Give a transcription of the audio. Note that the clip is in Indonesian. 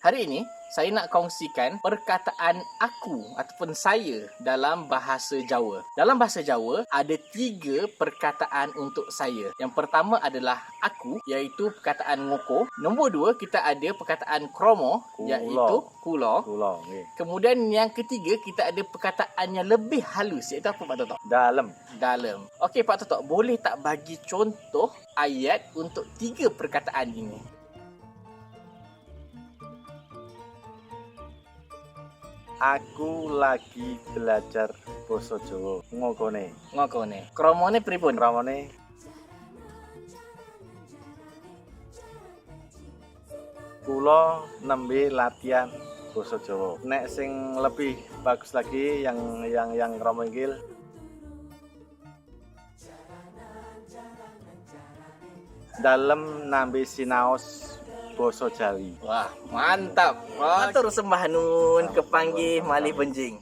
Hari ini saya nak kongsikan perkataan aku ataupun saya dalam bahasa Jawa. Dalam bahasa Jawa ada 3 perkataan untuk saya. Yang pertama adalah aku, iaitu perkataan ngoko. Nombor 2 kita ada perkataan kromo, iaitu kula. Kula nggih. Kemudian yang ketiga kita ada perkataan yang lebih halus, iaitu apa Pak Totok? Dalem. Dalam. Okey Pak Totok, boleh tak bagi contoh ayat untuk 3 perkataan ini? Aku lagi belajar basa Jawa. Ngokone. Ngokone. Kromone pripun? Kramane kula nembe latihan basa Jawa. Nek sing lebih bagus lagi yang krama inggil dalem nambe sinaos basa Jawi. Wah, mantap. Matur sembah nun kepanggih malih benjing.